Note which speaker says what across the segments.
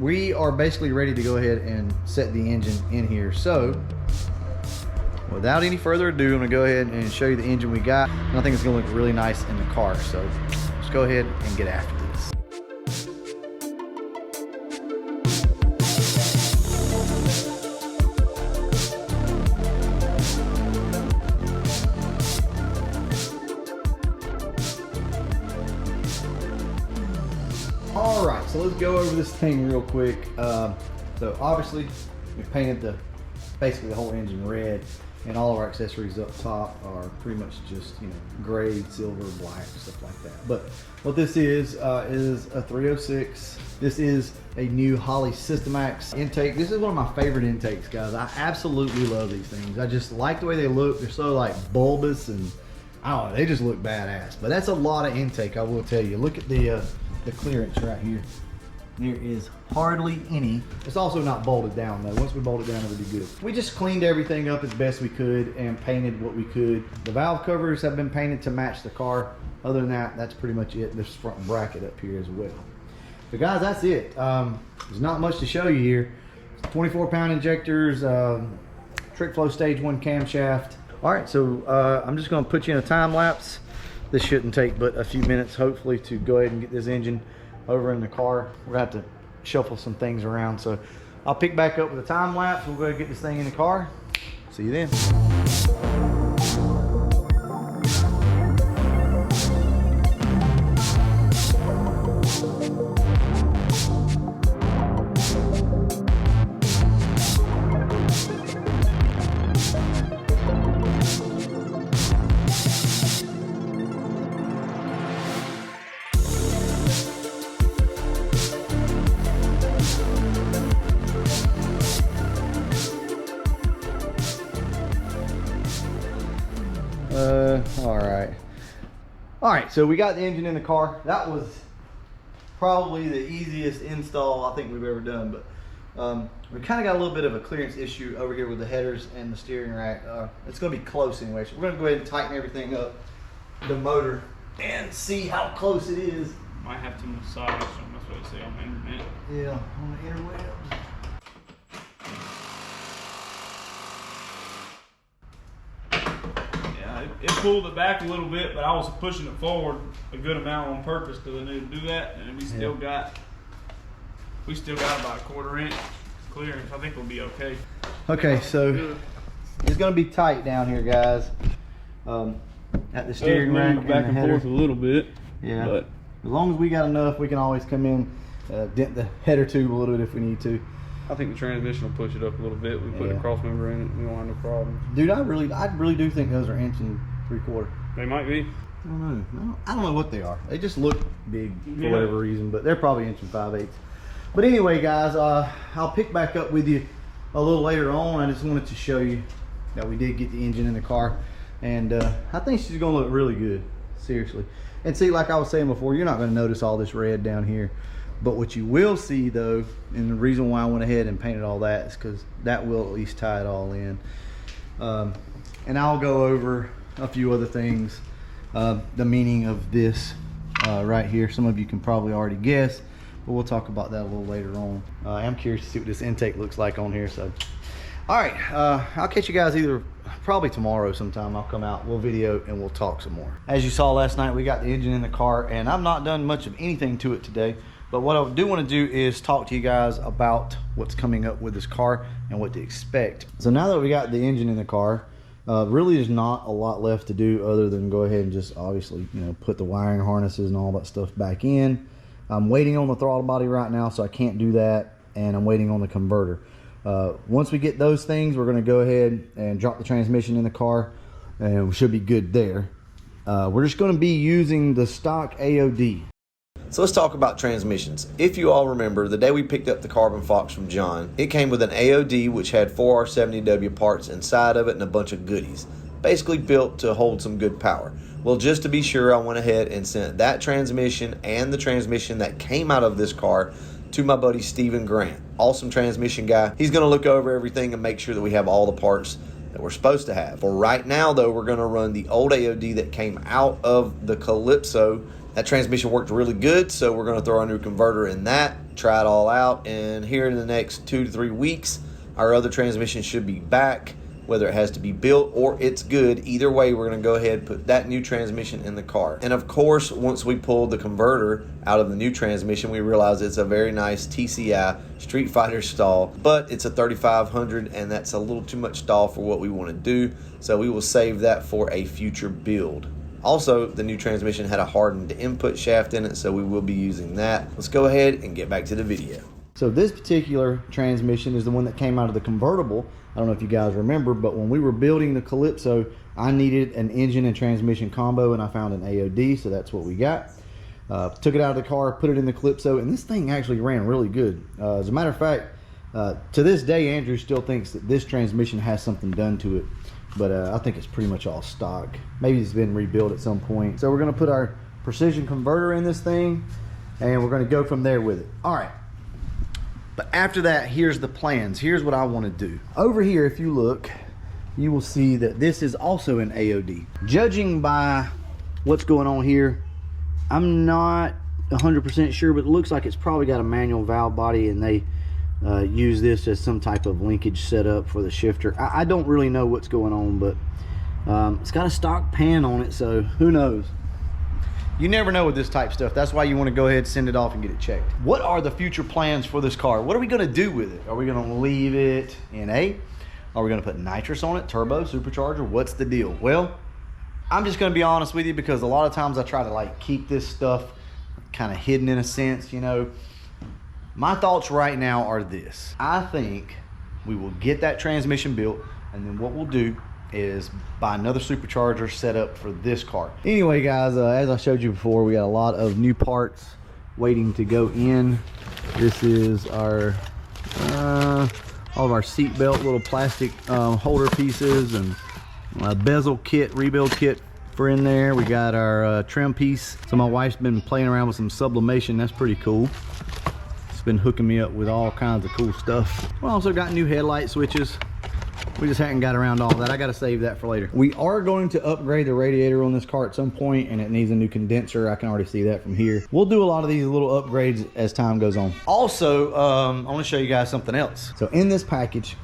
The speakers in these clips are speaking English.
Speaker 1: We are basically ready to go ahead and set the engine in here. So without any further ado, I'm gonna go ahead and show you the engine we got. And I think it's gonna look really nice in the car. So let's go ahead and get after this. All right, so let's go over this thing real quick. So obviously we painted basically the whole engine red, and all of our accessories up top are pretty much just, you know, gray, silver, black, stuff like that. But what this is a 306. This is a new Holley Systemax intake. This is one of my favorite intakes, guys. I absolutely love these things. I just like the way they look. They're so like bulbous, and I don't know, they just look badass. But that's a lot of intake, I will tell you. Look at the clearance right here. There is hardly any. It's also not bolted down though. Once we bolt it down, it'll be good. We just cleaned everything up as best we could and painted what we could. The valve covers have been painted to match the car. Other than that, that's pretty much it. This front bracket up here as well. So guys, that's it. There's not much to show you here. 24-pound injectors, trick flow stage 1 camshaft. All right, so I'm just gonna put you in a time lapse. This shouldn't take but a few minutes, hopefully, to go ahead and get this engine over in the car. We're gonna have to shuffle some things around. So I'll pick back up with a time lapse. We'll go ahead and get this thing in the car. See you then. All right, so we got the engine in the car. That was probably the easiest install I think we've ever done, but we kind of got a little bit of a clearance issue over here with the headers and the steering rack. It's gonna be close anyway, so we're gonna go ahead and tighten everything up, the motor, and see how close it is.
Speaker 2: Might have to massage some, that's what I say on the internet.
Speaker 1: Yeah, on the interwebs.
Speaker 2: It pulled it back a little bit, but I was pushing it forward a good amount on purpose because I knew to do that, and we still got about a 1/4 inch clearance. I think we'll be okay.
Speaker 1: Okay, so it's gonna be tight down here, guys. At the steering rack
Speaker 2: back and forth a little bit.
Speaker 1: Yeah,
Speaker 2: but
Speaker 1: as long as we got enough, we can always come in, dent the header tube a little bit if we need to.
Speaker 2: I think the transmission will push it up a little bit. We put a cross member in it, we don't have no problem.
Speaker 1: Dude, I really do think those are 1 3/4 inches.
Speaker 2: They might be.
Speaker 1: I don't know. I don't know what they are. They just look big for whatever reason, but they're probably 1 5/8 inches. But anyway, guys, I'll pick back up with you a little later on. I just wanted to show you that we did get the engine in the car, and I think she's gonna look really good, seriously. And see, like I was saying before, you're not gonna notice all this red down here. But what you will see though, and the reason why I went ahead and painted all that is because that will at least tie it all in. And I'll go over a few other things. The meaning of this right here, some of you can probably already guess, but we'll talk about that a little later on. I'm curious to see what this intake looks like on here. So, all right, I'll catch you guys either probably tomorrow sometime. I'll come out, we'll video, and we'll talk some more. As you saw last night, we got the engine in the car, and I've not done much of anything to it today. But what I do want to do is talk to you guys about what's coming up with this car and what to expect. So now that we got the engine in the car, really there's not a lot left to do other than go ahead and just obviously, you know, put the wiring harnesses and all that stuff back in. I'm waiting on the throttle body right now, so I can't do that, and I'm waiting on the converter. Once we get those things, we're going to go ahead and drop the transmission in the car, and we should be good there. We're just going to be using the stock AOD.
Speaker 3: So let's talk about transmissions. If you all remember, the day we picked up the Carbon Fox from John, it came with an AOD which had 4 R70W parts inside of it and a bunch of goodies. Basically built to hold some good power. Well, just to be sure, I went ahead and sent that transmission and the transmission that came out of this car to my buddy Steven Grant. Awesome transmission guy. He's going to look over everything and make sure that we have all the parts that we're supposed to have. For right now, though, we're going to run the old AOD that came out of the Calypso. That transmission worked really good, so we're going to throw our new converter in that, try it all out, and here in the next 2 to 3 weeks, our other transmission should be back, whether it has to be built or it's good. Either way, we're going to go ahead and put that new transmission in the car. And of course, once we pulled the converter out of the new transmission, we realized it's a very nice TCI Street Fighter stall, but it's a 3500, and that's a little too much stall for what we want to do, so we will save that for a future build. Also, the new transmission had a hardened input shaft in it, so we will be using that. Let's go ahead and get back to the video.
Speaker 1: So this particular transmission is the one that came out of the convertible. I don't know if you guys remember, but when we were building the Calypso, I needed an engine and transmission combo, and I found an AOD, so that's what we got. Took it out of the car, put it in the Calypso, and this thing actually ran really good. As a matter of fact, to this day, Andrew still thinks that this transmission has something done to it, but I think it's pretty much all stock. Maybe it's been rebuilt at some point. So we're going to put our precision converter in this thing, and we're going to go from there with it. All right. But after that, here's the plans. Here's what I want to do. Over here, if you look, you will see that this is also an AOD. Judging by what's going on here, I'm not 100% sure, but it looks like it's probably got a manual valve body, and they use this as some type of linkage setup for the shifter. I don't really know what's going on, but it's got a stock pan on it, so who knows. You never know with this type stuff. That's why you want to go ahead and send it off and get it checked. What are the future plans for this car? What are we going to do with it? Are we going to leave it NA? Are we going to put nitrous on it, turbo, supercharger? What's the deal? Well, I'm just going to be honest with you, because a lot of times I try to like keep this stuff kind of hidden in a sense, you know. My thoughts right now are this. I think we will get that transmission built, and then what we'll do is buy another supercharger set up for this car. Anyway, guys, as I showed you before, we got a lot of new parts waiting to go in. This is our all of our seat belt little plastic holder pieces, and a bezel kit, rebuild kit for in there. We got our trim piece. So my wife's been playing around with some sublimation. That's pretty cool. It's been hooking me up with all kinds of cool stuff. We also got new headlight switches. We just hadn't got around to all that. I got to save that for later. We are going to upgrade the radiator on this car at some point, and it needs a new condenser. I can already see that from here. We'll do a lot of these little upgrades as time goes on. Also, I want to show you guys something else. So in this package,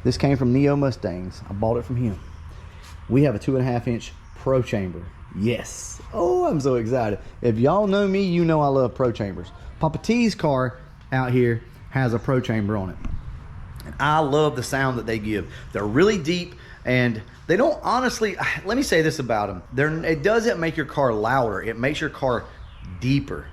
Speaker 1: this came from Neo Mustangs. I bought it from him. We have a 2.5-inch Pro Chamber. Yes. Oh, I'm so excited. If y'all know me, you know I love Pro Chambers. Papa T's car out here has a Pro Chamber on it. And I love the sound that they give. They're really deep, and they don't, honestly, let me say this about them. It doesn't make your car louder. It makes your car deeper,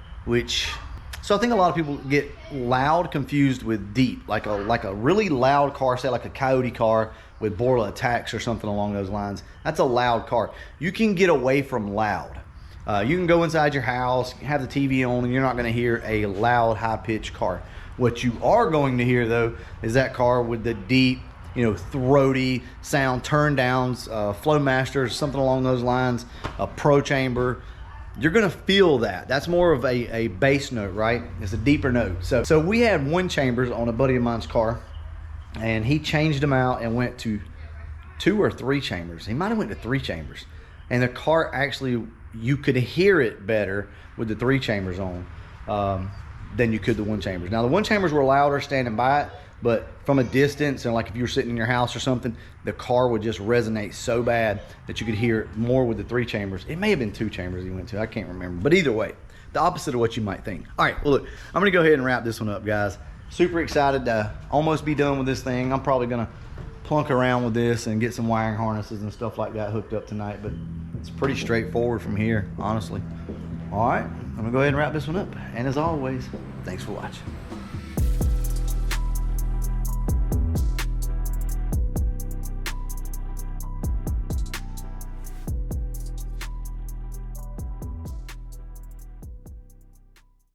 Speaker 1: so I think a lot of people get loud confused with deep. Like a really loud car, say like a Coyote car with Borla Attacks or something along those lines. That's a loud car. You can get away from loud. You can go inside your house, have the TV on, and you're not going to hear a loud, high-pitched car. What you are going to hear, though, is that car with the deep, you know, throaty sound, turn downs, Flowmasters, something along those lines, a Pro Chamber. You're going to feel that. That's more of a bass note, right? It's a deeper note. So we had 1 chambers on a buddy of mine's car, and he changed them out and went to 2 or 3 chambers. He might have went to 3 chambers. And the car actually, you could hear it better with the 3 chambers on than you could the 1 chambers. Now the 1 chambers were louder standing by it, but from a distance, and like if you were sitting in your house or something, the car would just resonate so bad that you could hear it more with the 3 chambers. It may have been 2 chambers he went to, I can't remember. But either way, the opposite of what you might think. All right, well look, I'm gonna go ahead and wrap this one up, guys. Super excited to almost be done with this thing. I'm probably gonna plunk around with this and get some wiring harnesses and stuff like that hooked up tonight, but it's pretty straightforward from here, honestly. All right, I'm gonna go ahead and wrap this one up. And as always, thanks for watching.